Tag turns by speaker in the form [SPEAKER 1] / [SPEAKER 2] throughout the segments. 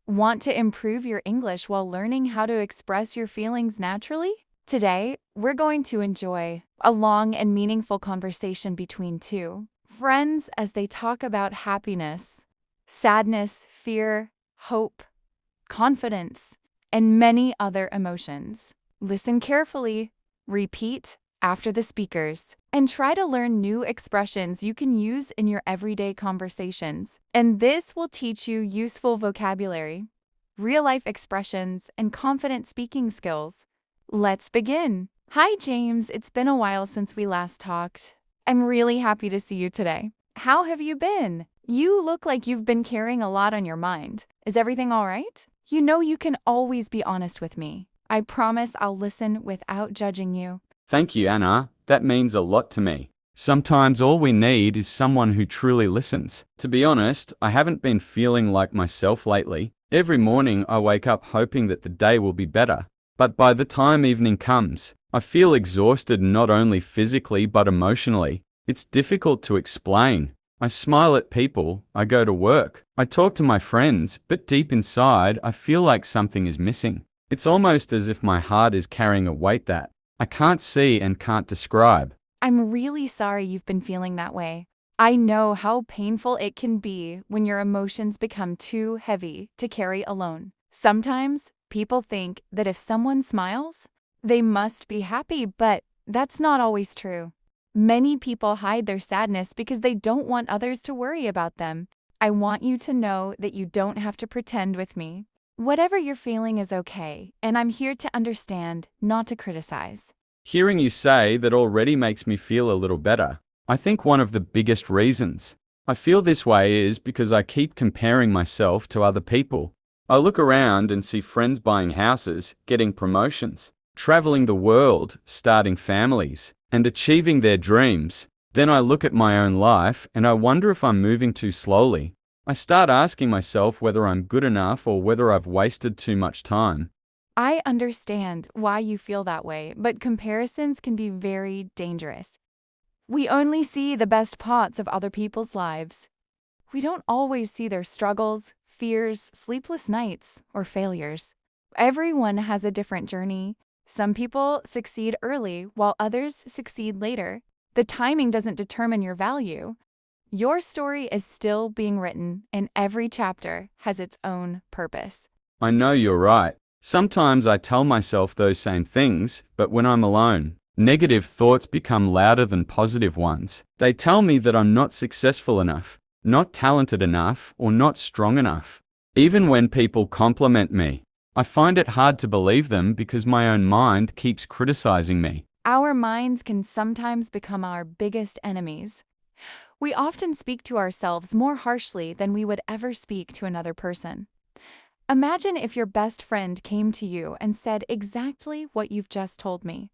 [SPEAKER 1] Want to improve your English while learning how to express your feelings naturally? Today, we're going to enjoy a long and meaningful conversation between two friends as they talk about happiness, sadness, fear, hope, confidence, and many other emotions. Listen carefully, repeat after the speakers, and try to learn new expressions you can use in your everyday conversations. And this will teach you useful vocabulary, real-life expressions, and confident speaking skills. Let's begin. Hi, James. It's been a while since we last talked. I'm really happy to see you today. How have you been? You look like you've been carrying a lot on your mind. Is everything all right? You know you can always be honest with me. I promise I'll listen without judging you.
[SPEAKER 2] Thank you, Anna. That means a lot to me. Sometimes all we need is someone who truly listens. To be honest, I haven't been feeling like myself lately. Every morning I wake up hoping that the day will be better. But by the time evening comes, I feel exhausted not only physically but emotionally. It's difficult to explain. I smile at people, I go to work, I talk to my friends, but deep inside I feel like something is missing. It's almost as if my heart is carrying a weight that I can't see and can't describe.
[SPEAKER 1] I'm really sorry you've been feeling that way. I know how painful it can be when your emotions become too heavy to carry alone. Sometimes people think that if someone smiles, they must be happy, but that's not always true. Many people hide their sadness because they don't want others to worry about them. I want you to know that you don't have to pretend with me. Whatever you're feeling is okay, and I'm here to understand, not to criticize.
[SPEAKER 2] Hearing you say that already makes me feel a little better. I think one of the biggest reasons I feel this way is because I keep comparing myself to other people. I look around and see friends buying houses, getting promotions, traveling the world, starting families, and achieving their dreams. Then I look at my own life and I wonder if I'm moving too slowly. I start asking myself whether I'm good enough or whether I've wasted too much time.
[SPEAKER 1] I understand why you feel that way, but comparisons can be very dangerous. We only see the best parts of other people's lives. We don't always see their struggles, fears, sleepless nights, or failures. Everyone has a different journey. Some people succeed early while others succeed later. The timing doesn't determine your value. Your story is still being written, and every chapter has its own purpose.
[SPEAKER 2] I know you're right. Sometimes I tell myself those same things, but when I'm alone, negative thoughts become louder than positive ones. They tell me that I'm not successful enough, not talented enough, or not strong enough. Even when people compliment me, I find it hard to believe them because my own mind keeps criticizing me.
[SPEAKER 1] Our minds can sometimes become our biggest enemies. We often speak to ourselves more harshly than we would ever speak to another person. Imagine if your best friend came to you and said exactly what you've just told me.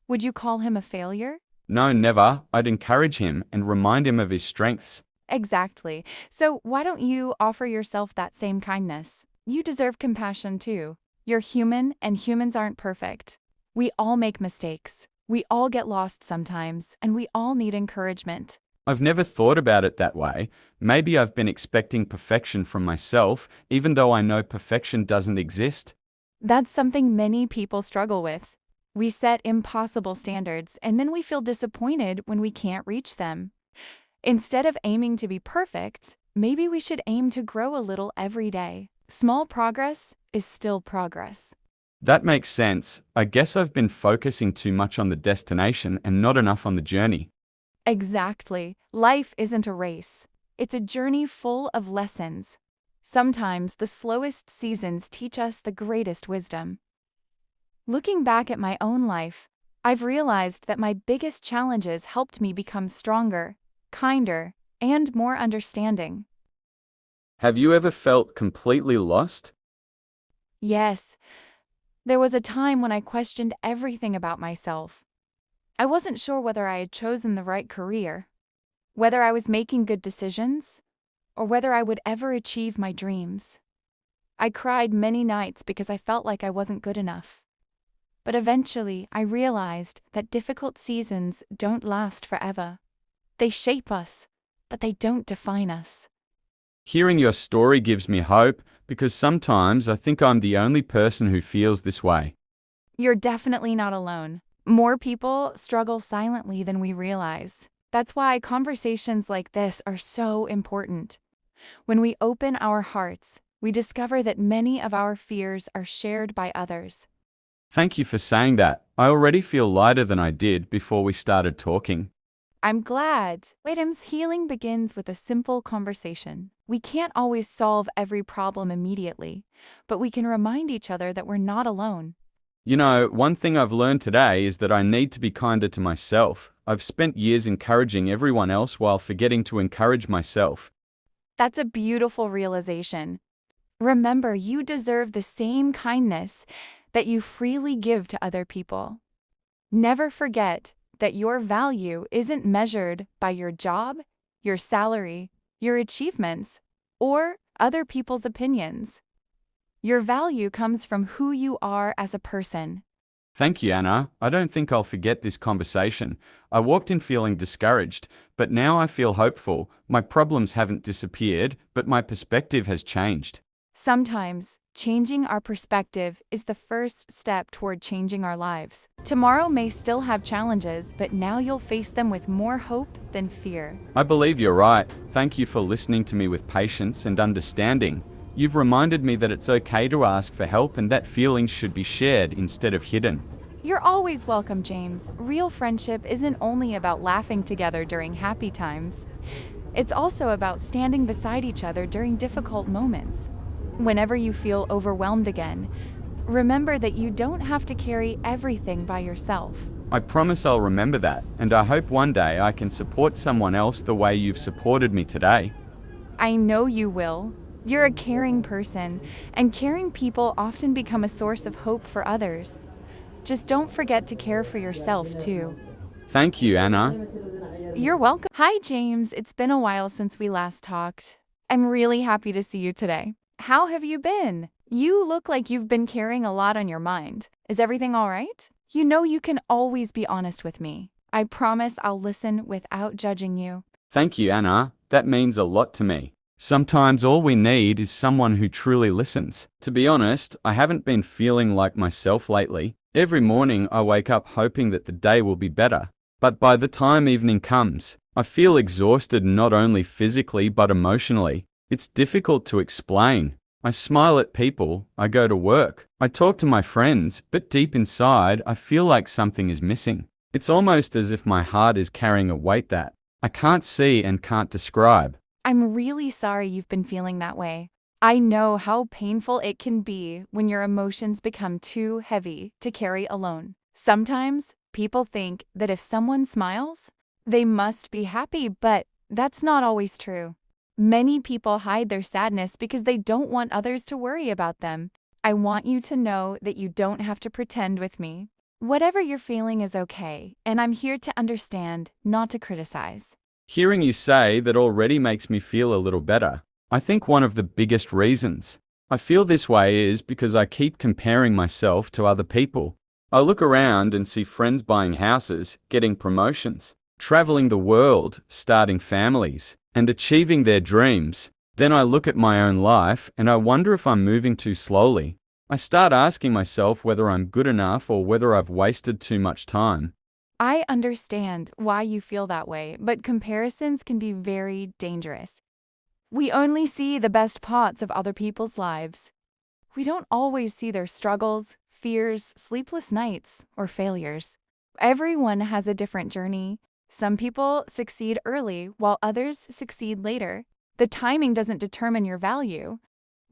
[SPEAKER 1] Would you call him a failure?
[SPEAKER 2] No, never. I'd encourage him and remind him of his strengths.
[SPEAKER 1] Exactly. So why don't you offer yourself that same kindness? You deserve compassion too. You're human, and humans aren't perfect. We all make mistakes. We all get lost sometimes, and we all need encouragement.
[SPEAKER 2] I've never thought about it that way. Maybe I've been expecting perfection from myself, even though I know perfection doesn't exist.
[SPEAKER 1] That's something many people struggle with. We set impossible standards, and then we feel disappointed when we can't reach them. Instead of aiming to be perfect, maybe we should aim to grow a little every day. Small progress is still progress.
[SPEAKER 2] That makes sense. I guess I've been focusing too much on the destination and not enough on the journey.
[SPEAKER 1] Exactly. Life isn't a race. It's a journey full of lessons. Sometimes the slowest seasons teach us the greatest wisdom. Looking back at my own life, I've realized that my biggest challenges helped me become stronger, kinder, and more understanding.
[SPEAKER 2] Have you ever felt completely lost?
[SPEAKER 1] Yes, there was a time when I questioned everything about myself. I wasn't sure whether I had chosen the right career, whether I was making good decisions, or whether I would ever achieve my dreams. I cried many nights because I felt like I wasn't good enough. But eventually, I realized that difficult seasons don't last forever. They shape us, but they don't define us.
[SPEAKER 2] Hearing your story gives me hope because sometimes I think I'm the only person who feels this way.
[SPEAKER 1] You're definitely not alone. More people struggle silently than we realize. That's why conversations like this are so important. When we open our hearts, we discover that many of our fears are shared by others.
[SPEAKER 2] Thank you for saying that. I already feel lighter than I did before we started talking.
[SPEAKER 1] I'm glad. Adam's healing begins with a simple conversation. We can't always solve every problem immediately, but we can remind each other that we're not alone.
[SPEAKER 2] You know, one thing I've learned today is that I need to be kinder to myself. I've spent years encouraging everyone else while forgetting to encourage myself.
[SPEAKER 1] That's a beautiful realization. Remember, you deserve the same kindness that you freely give to other people. Never forget that your value isn't measured by your job, your salary, your achievements, or other people's opinions. Your value comes from who you are as a person.
[SPEAKER 2] Thank you, Anna. I don't think I'll forget this conversation. I walked in feeling discouraged, but now I feel hopeful. My problems haven't disappeared, but my perspective has changed.
[SPEAKER 1] Sometimes, changing our perspective is the first step toward changing our lives. Tomorrow may still have challenges, but now you'll face them with more hope than fear.
[SPEAKER 2] I believe you're right. Thank you for listening to me with patience and understanding. You've reminded me that it's okay to ask for help and that feelings should be shared instead of hidden.
[SPEAKER 1] You're always welcome, James. Real friendship isn't only about laughing together during happy times. It's also about standing beside each other during difficult moments. Whenever you feel overwhelmed again, remember that you don't have to carry everything by yourself.
[SPEAKER 2] I promise I'll remember that, and I hope one day I can support someone else the way you've supported me today.
[SPEAKER 1] I know you will. You're a caring person, and caring people often become a source of hope for others. Just don't forget to care for yourself, too.
[SPEAKER 2] Thank you, Anna.
[SPEAKER 1] You're welcome. Hi, James. It's been a while since we last talked. I'm really happy to see you today. How have you been? You look like you've been carrying a lot on your mind. Is everything all right? You know you can always be honest with me. I promise I'll listen without judging you.
[SPEAKER 2] Thank you, Anna. That means a lot to me. Sometimes all we need is someone who truly listens. To be honest, I haven't been feeling like myself lately. Every morning I wake up hoping that the day will be better. But by the time evening comes, I feel exhausted not only physically but emotionally. It's difficult to explain. I smile at people, I go to work, I talk to my friends, but deep inside I feel like something is missing. It's almost as if my heart is carrying a weight that I can't see and can't describe.
[SPEAKER 1] I'm really sorry you've been feeling that way. I know how painful it can be when your emotions become too heavy to carry alone. Sometimes people think that if someone smiles, they must be happy, but that's not always true. Many people hide their sadness because they don't want others to worry about them. I want you to know that you don't have to pretend with me. Whatever you're feeling is okay, and I'm here to understand, not to criticize.
[SPEAKER 2] Hearing you say that already makes me feel a little better. I think one of the biggest reasons I feel this way is because I keep comparing myself to other people. I look around and see friends buying houses, getting promotions, traveling the world, starting families, and achieving their dreams. Then I look at my own life and I wonder if I'm moving too slowly. I start asking myself whether I'm good enough or whether I've wasted too much time.
[SPEAKER 1] I understand why you feel that way, but comparisons can be very dangerous. We only see the best parts of other people's lives. We don't always see their struggles, fears, sleepless nights, or failures. Everyone has a different journey. Some people succeed early while others succeed later. The timing doesn't determine your value.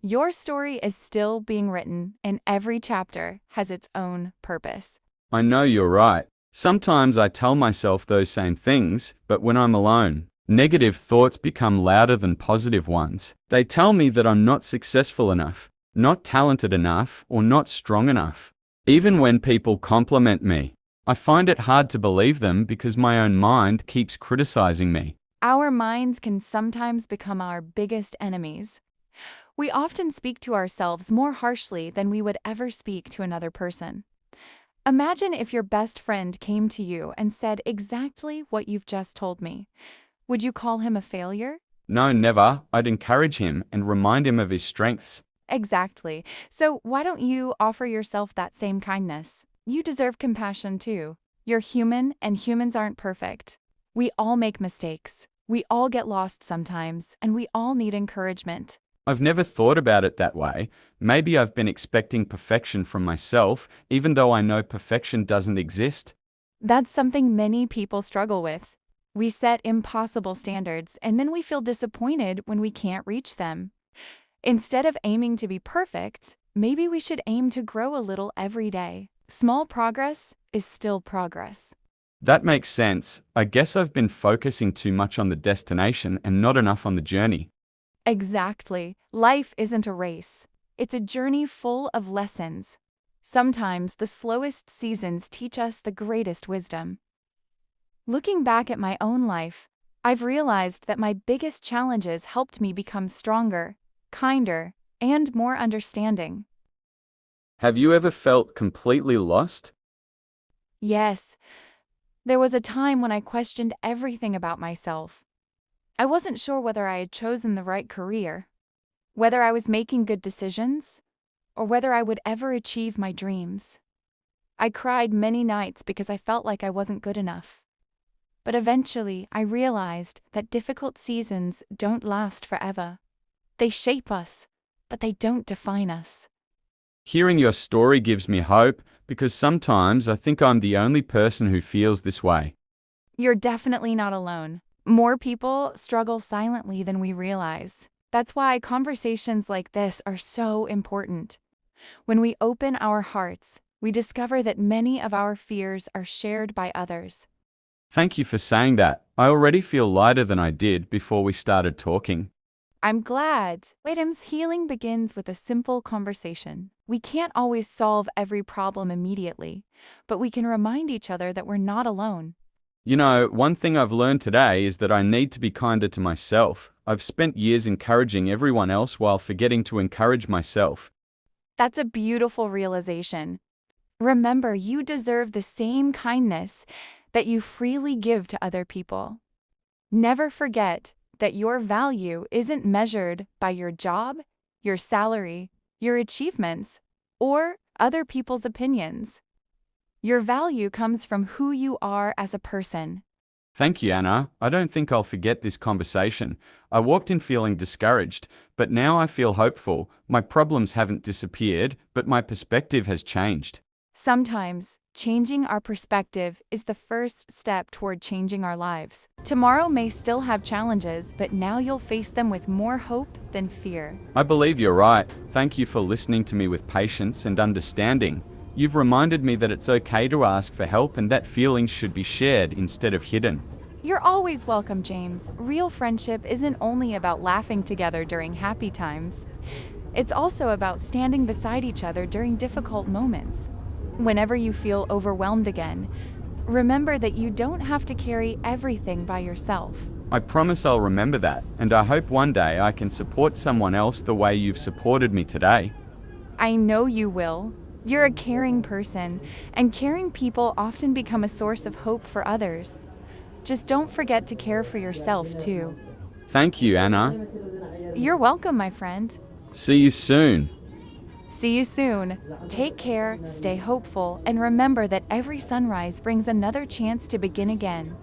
[SPEAKER 1] Your story is still being written, and every chapter has its own purpose.
[SPEAKER 2] I know you're right. Sometimes I tell myself those same things, but when I'm alone, negative thoughts become louder than positive ones. They tell me that I'm not successful enough, not talented enough, or not strong enough. Even when people compliment me, I find it hard to believe them because my own mind keeps criticizing me.
[SPEAKER 1] Our minds can sometimes become our biggest enemies. We often speak to ourselves more harshly than we would ever speak to another person. Imagine if your best friend came to you and said exactly what you've just told me. Would you call him a failure?
[SPEAKER 2] No, never. I'd encourage him and remind him of his strengths.
[SPEAKER 1] Exactly. So why don't you offer yourself that same kindness? You deserve compassion too. You're human, and humans aren't perfect. We all make mistakes. We all get lost sometimes, and we all need encouragement.
[SPEAKER 2] I've never thought about it that way. Maybe I've been expecting perfection from myself, even though I know perfection doesn't exist.
[SPEAKER 1] That's something many people struggle with. We set impossible standards, and then we feel disappointed when we can't reach them. Instead of aiming to be perfect, maybe we should aim to grow a little every day. Small progress is still progress.
[SPEAKER 2] That makes sense. I guess I've been focusing too much on the destination and not enough on the journey.
[SPEAKER 1] Exactly. Life isn't a race. It's a journey full of lessons. Sometimes the slowest seasons teach us the greatest wisdom. Looking back at my own life, I've realized that my biggest challenges helped me become stronger, kinder, and more understanding.
[SPEAKER 2] Have you ever felt completely lost?
[SPEAKER 1] Yes, there was a time when I questioned everything about myself. I wasn't sure whether I had chosen the right career, whether I was making good decisions, or whether I would ever achieve my dreams. I cried many nights because I felt like I wasn't good enough. But eventually, I realized that difficult seasons don't last forever. They shape us, but they don't define us.
[SPEAKER 2] Hearing your story gives me hope because sometimes I think I'm the only person who feels this way.
[SPEAKER 1] You're definitely not alone. More people struggle silently than we realize. That's why conversations like this are so important. When we open our hearts, we discover that many of our fears are shared by others.
[SPEAKER 2] Thank you for saying that. I already feel lighter than I did before we started talking.
[SPEAKER 1] I'm glad. Adam's healing begins with a simple conversation. We can't always solve every problem immediately, but we can remind each other that we're not alone.
[SPEAKER 2] You know, one thing I've learned today is that I need to be kinder to myself. I've spent years encouraging everyone else while forgetting to encourage myself.
[SPEAKER 1] That's a beautiful realization. Remember, you deserve the same kindness that you freely give to other people. Never forget that your value isn't measured by your job, your salary, your achievements, or other people's opinions. Your value comes from who you are as a person.
[SPEAKER 2] Thank you, Anna. I don't think I'll forget this conversation. I walked in feeling discouraged, but now I feel hopeful. My problems haven't disappeared, but my perspective has changed.
[SPEAKER 1] Sometimes, changing our perspective is the first step toward changing our lives. Tomorrow may still have challenges, but now you'll face them with more hope than fear.
[SPEAKER 2] I believe you're right. Thank you for listening to me with patience and understanding. You've reminded me that it's okay to ask for help and that feelings should be shared instead of hidden.
[SPEAKER 1] You're always welcome, James. Real friendship isn't only about laughing together during happy times. It's also about standing beside each other during difficult moments. Whenever you feel overwhelmed again, remember that you don't have to carry everything by yourself.
[SPEAKER 2] I promise I'll remember that, and I hope one day I can support someone else the way you've supported me today.
[SPEAKER 1] I know you will. You're a caring person, and caring people often become a source of hope for others. Just don't forget to care for yourself, too.
[SPEAKER 2] Thank you, Anna.
[SPEAKER 1] You're welcome, my friend.
[SPEAKER 2] See you soon.
[SPEAKER 1] See you soon. Take care, stay hopeful, and remember that every sunrise brings another chance to begin again.